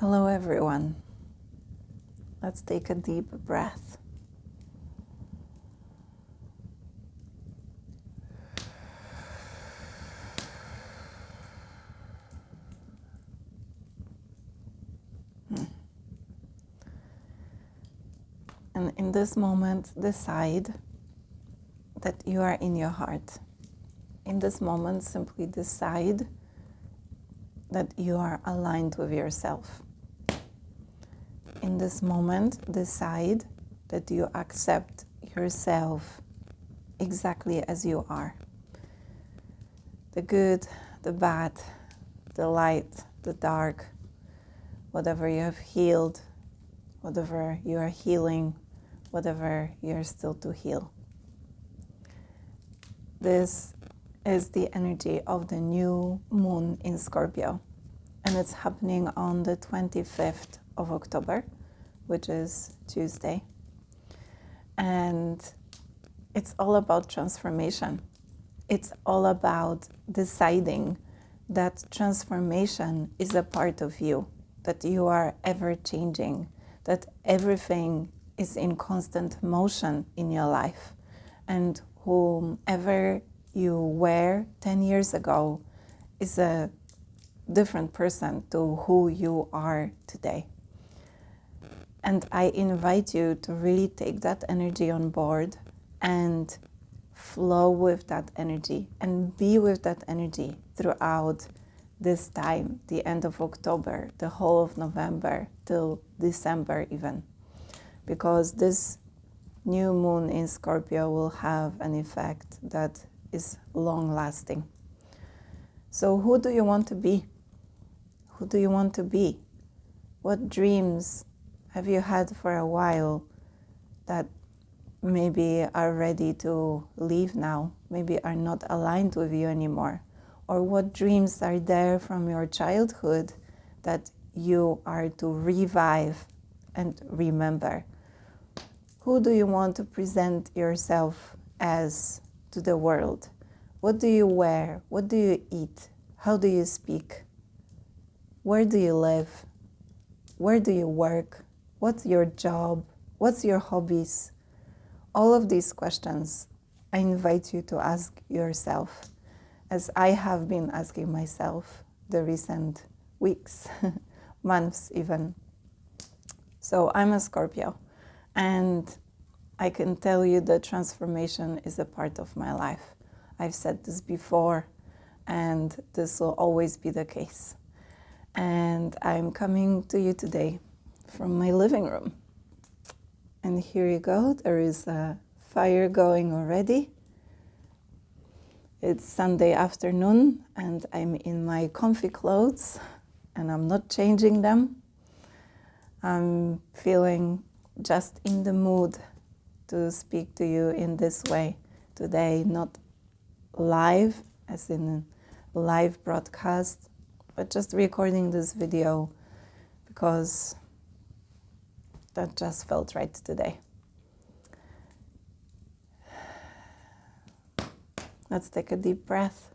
Hello everyone. Let's take a deep breath. And in this moment, decide that you are in your heart. In this moment, simply decide that you are aligned with yourself. In this moment, decide that you accept yourself exactly as you are. The good, the bad, the light, the dark, whatever you have healed, whatever you are healing, whatever you are still to heal. This is the energy of the new moon in Scorpio, and it's happening on the 25th of October, which is Tuesday. And it's all about transformation. It's all about deciding that transformation is a part of you, that you are ever changing, that everything is in constant motion in your life. And whomever you were 10 years ago is a different person to who you are today. And I invite you to really take that energy on board and flow with that energy and be with that energy throughout this time, the end of October, the whole of November, till December even. Because this new moon in Scorpio will have an effect that is long-lasting. So who do you want to be? Who do you want to be? What dreams have you had for a while that maybe are ready to leave now, maybe are not aligned with you anymore? Or what dreams are there from your childhood that you are to revive and remember? Who do you want to present yourself as to the world? What do you wear? What do you eat? How do you speak? Where do you live? Where do you work? What's your job? What's your hobbies? All of these questions I invite you to ask yourself, as I have been asking myself the recent weeks, months even. So I'm a Scorpio, and I can tell you that transformation is a part of my life. I've said this before, and this will always be the case. And I'm coming to you today from my living room. And here you go, there is a fire going already. It's Sunday afternoon, and I'm in my comfy clothes, and I'm not changing them. I'm feeling just in the mood to speak to you in this way today, not live, as in a live broadcast, but just recording this video because that just felt right today. Let's take a deep breath.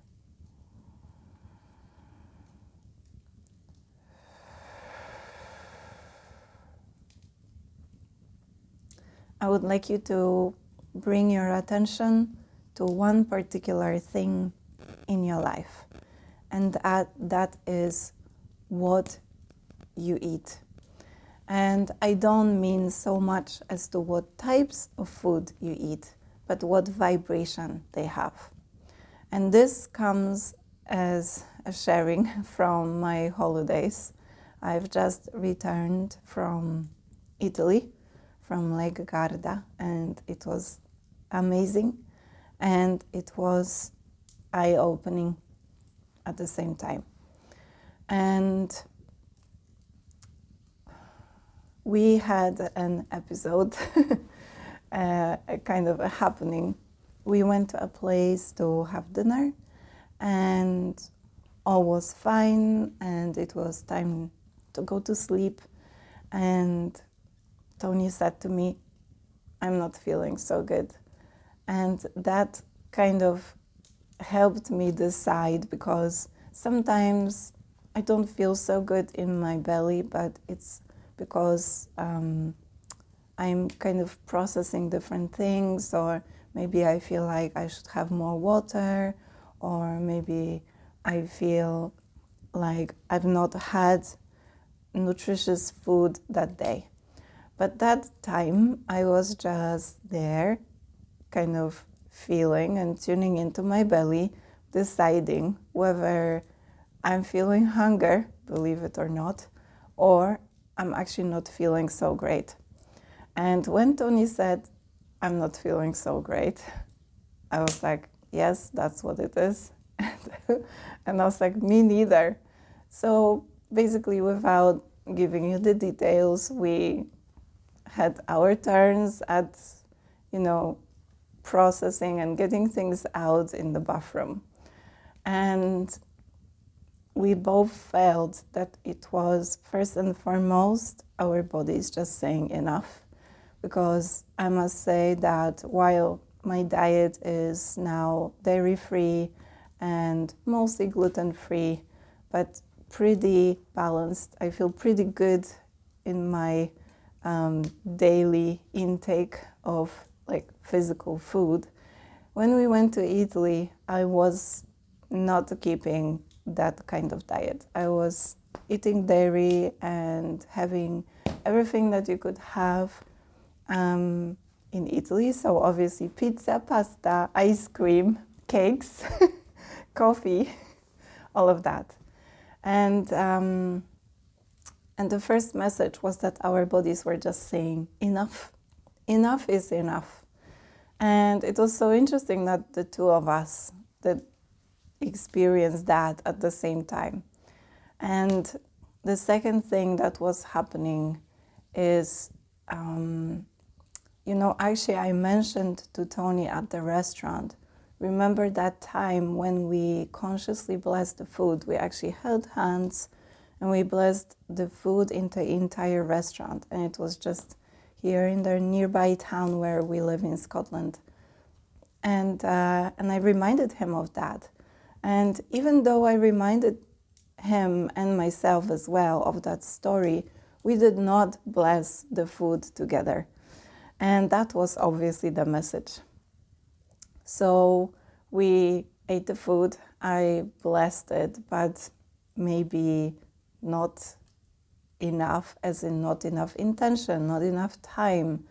I would like you to bring your attention to one particular thing in your life, and that is what you eat. And I don't mean so much as to what types of food you eat, but what vibration they have. And this comes as a sharing from my holidays. I've just returned from Italy, from Lake Garda, and it was amazing, and it was eye-opening at the same time. And we had an episode, a kind of a happening. We went to a place to have dinner, and all was fine, and it was time to go to sleep. And Tony said to me, "I'm not feeling so good." And that kind of helped me decide, because sometimes I don't feel so good in my belly, but it's because I'm kind of processing different things, or maybe I feel like I should have more water, or maybe I feel like I've not had nutritious food that day. But that time I was just there, kind of feeling and tuning into my belly, deciding whether I'm feeling hunger, believe it or not, or I'm actually not feeling so great. And when Tony said, I'm not feeling so great, I was like, yes, that's what it is. And I was like, me neither. So basically, without giving you the details, we had our turns at, you know, processing and getting things out in the bathroom. And we both felt that it was, first and foremost, our bodies just saying enough. Because I must say that while my diet is now dairy-free and mostly gluten-free, but pretty balanced, I feel pretty good in my daily intake of like physical food. When we went to Italy, I was not keeping that kind of diet. I was eating dairy and having everything that you could have in Italy. So obviously pizza, pasta, ice cream, cakes, coffee, all of that. And the first message was that our bodies were just saying enough. Enough is enough. And it was so interesting that the two of us that experienced that at the same time. And the second thing that was happening is, actually I mentioned to Tony at the restaurant, remember that time when we consciously blessed the food? We actually held hands and we blessed the food in the entire restaurant. And it was just here in the nearby town where we live in Scotland. And I reminded him of that. And even though I reminded him and myself as well of that story, we did not bless the food together. And that was obviously the message. So we ate the food, I blessed it, but maybe not enough, as in not enough intention, not enough time.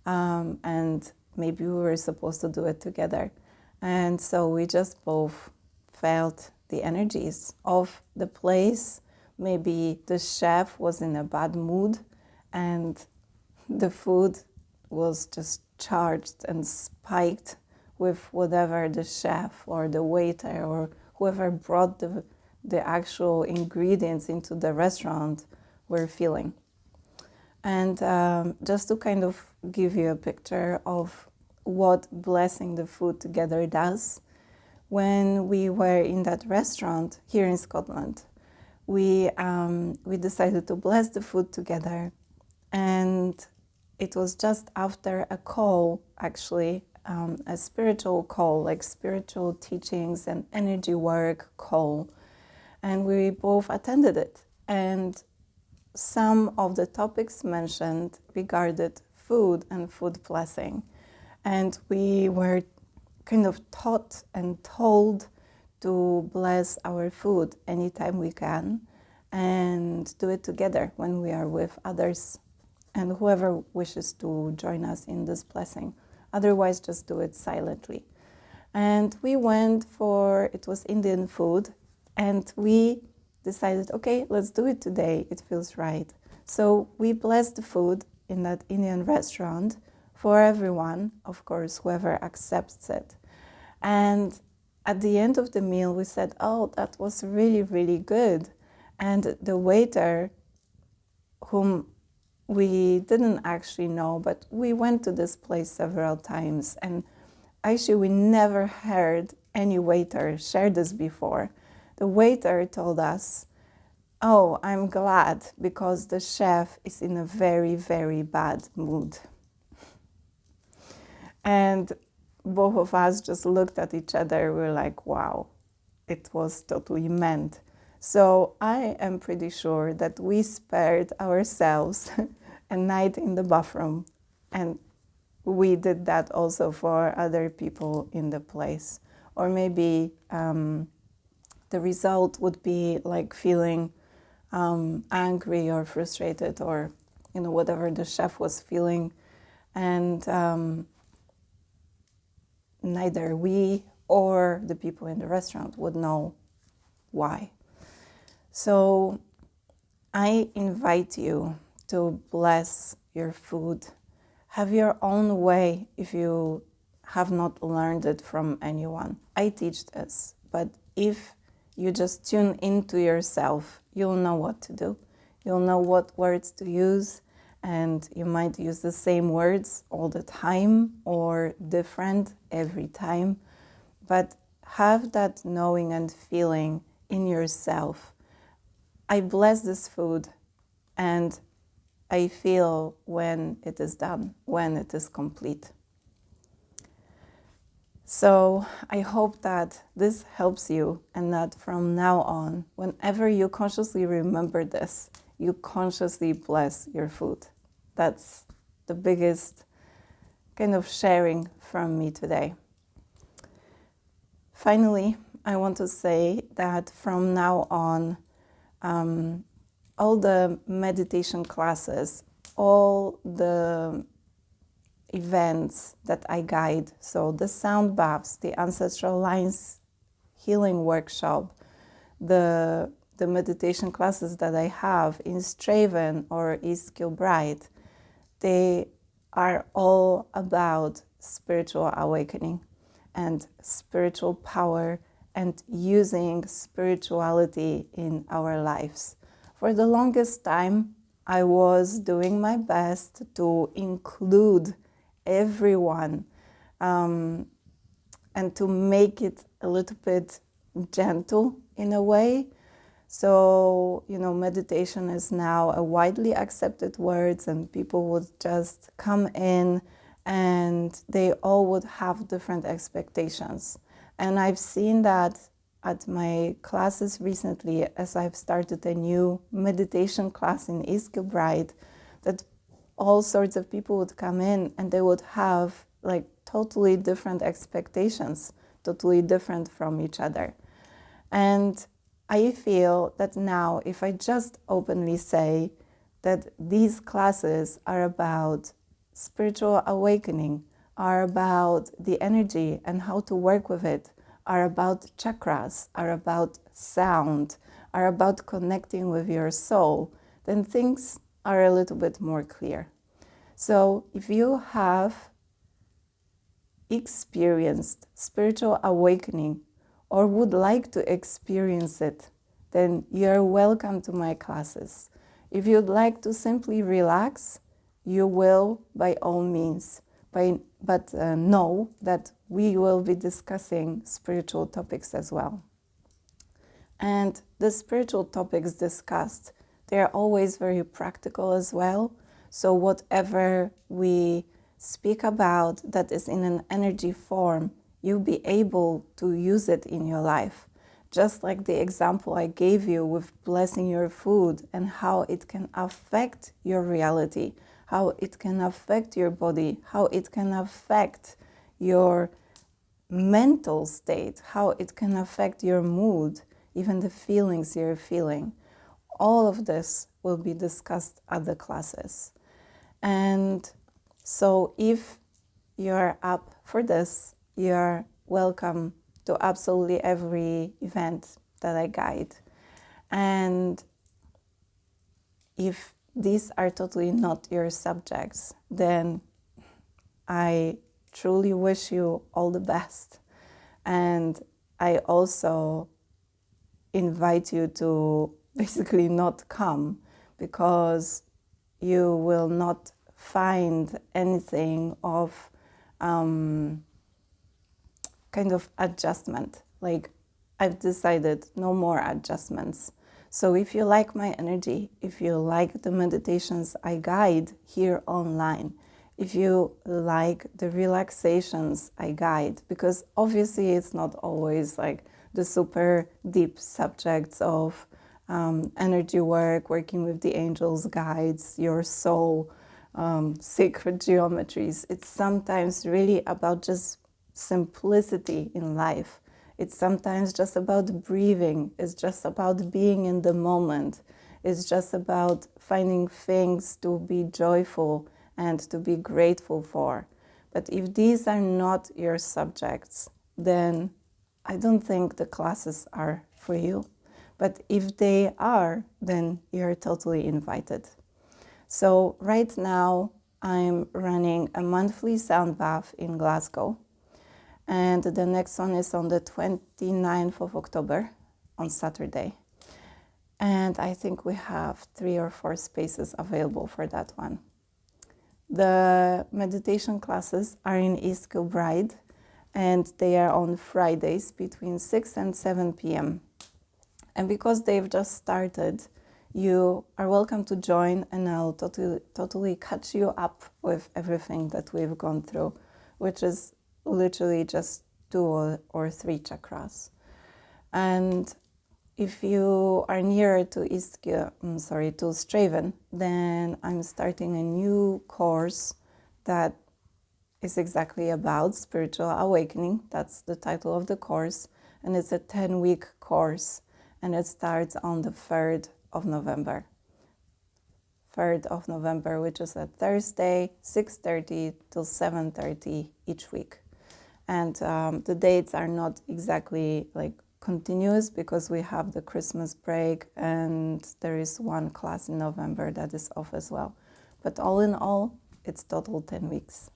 And maybe we were supposed to do it together. And so we just both felt the energies of the place. Maybe the chef was in a bad mood and the food was just charged and spiked with whatever the chef or the waiter or whoever brought the actual ingredients into the restaurant were feeling. And just to kind of give you a picture of what blessing the food together does, when we were in that restaurant here in Scotland, we decided to bless the food together. And it was just after a call, actually, a spiritual call, like spiritual teachings and energy work call. And we both attended it. And some of the topics mentioned regarded food and food blessing. And we were kind of taught and told to bless our food anytime we can and do it together when we are with others and whoever wishes to join us in this blessing. Otherwise, just do it silently. And we went for, it was Indian food, and we decided, okay, let's do it today. It feels right. So we blessed the food in that Indian restaurant for everyone, of course, whoever accepts it. And at the end of the meal, we said, oh, that was really, really good. And the waiter, whom we didn't actually know, but we went to this place several times. And actually, we never heard any waiter share this before. The waiter told us, oh, I'm glad because the chef is in a very, very bad mood. And both of us just looked at each other. We were like, wow, it was totally meant. So I am pretty sure that we spared ourselves a night in the bathroom, and we did that also for other people in the place. Or maybe the result would be like feeling angry or frustrated, or whatever the chef was feeling, and neither we or the people in the restaurant would know why. So I invite you to bless your food. Have your own way if you have not learned it from anyone. I teach this, but if you just tune into yourself, you'll know what to do. You'll know what words to use, and you might use the same words all the time or different every time, but have that knowing and feeling in yourself. I bless this food, and I feel when it is done, when it is complete. So I hope that this helps you, and that from now on, whenever you consciously remember this, you consciously bless your food. That's the biggest kind of sharing from me today. Finally, I want to say that from now on, all the meditation classes, all the events that I guide, so the sound baths, the ancestral lines healing workshop, the meditation classes that I have in Straven or East Kilbride, they are all about spiritual awakening and spiritual power and using spirituality in our lives. For the longest time, I was doing my best to include everyone and to make it a little bit gentle in a way. So, meditation is now a widely accepted word, and people would just come in and they all would have different expectations. And I've seen that at my classes recently, as I've started a new meditation class in East Kilbride, that all sorts of people would come in and they would have like totally different expectations, totally different from each other. And I feel that now, if I just openly say that these classes are about spiritual awakening, are about the energy and how to work with it, are about chakras, are about sound, are about connecting with your soul, then things are a little bit more clear. So if you have experienced spiritual awakening or would like to experience it, then you're welcome to my classes. If you'd like to simply relax, you will by all means. But know that we will be discussing spiritual topics as well. And the spiritual topics discussed, they are always very practical as well. So whatever we speak about that is in an energy form, you'll be able to use it in your life. Just like the example I gave you with blessing your food and how it can affect your reality, how it can affect your body, how it can affect your mental state, how it can affect your mood, even the feelings you're feeling. All of this will be discussed at the classes. And so if you're up for this, you're welcome to absolutely every event that I guide. And if these are totally not your subjects, then I truly wish you all the best. And I also invite you to basically not come, because you will not find anything of kind of adjustment. Like, I've decided no more adjustments. So if you like my energy, if you like the meditations I guide here online, if you like the relaxations I guide, because obviously it's not always like the super deep subjects of energy work, working with the angels, guides, your soul, sacred geometries. It's sometimes really about just simplicity in life. It's sometimes just about breathing. It's just about being in the moment. It's just about finding things to be joyful and to be grateful for. But if these are not your subjects, then I don't think the classes are for you. But if they are, then you're totally invited. So right now, I'm running a monthly sound bath in Glasgow. And the next one is on the 29th of October, on Saturday. And I think we have 3 or 4 spaces available for that one. The meditation classes are in East Kilbride, and they are on Fridays between 6 and 7 p.m. And because they've just started, you are welcome to join, and I'll totally catch you up with everything that we've gone through, which is literally just 2 or 3 chakras. And if you are nearer to to Straven, then I'm starting a new course that is exactly about spiritual awakening. That's the title of the course, and it's a 10-week course, and it starts on the 3rd of November. 3rd of November, which is a Thursday, 6:30 till 7:30 each week. And the dates are not exactly like continuous because we have the Christmas break and there is one class in November that is off as well. But all in all, it's total 10 weeks.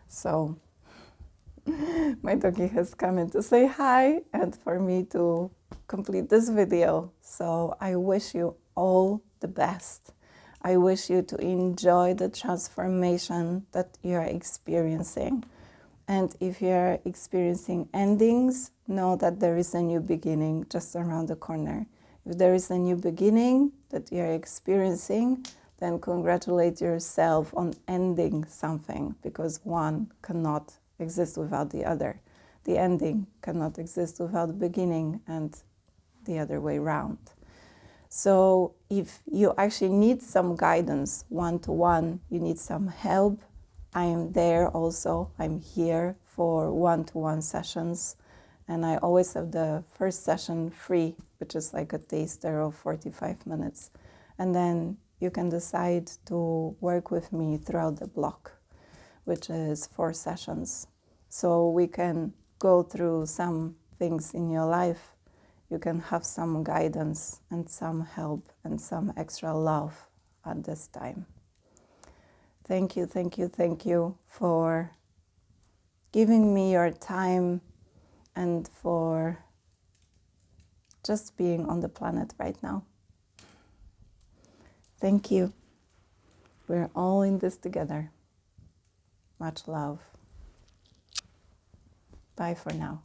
So my doggy has come in to say hi and for me to complete this video. So I wish you all the best. I wish you to enjoy the transformation that you are experiencing. And if you're experiencing endings, know that there is a new beginning just around the corner. If there is a new beginning that you're experiencing, then congratulate yourself on ending something, because one cannot exist without the other. The ending cannot exist without the beginning, and the other way around. So if you actually need some guidance one-to-one, you need some help, I am there also. I'm here for one-to-one sessions, and I always have the first session free, which is like a taster of 45 minutes. And then you can decide to work with me throughout the block, which is 4 sessions. So we can go through some things in your life. You can have some guidance and some help and some extra love at this time. Thank you, thank you, thank you for giving me your time and for just being on the planet right now. Thank you. We're all in this together. Much love. Bye for now.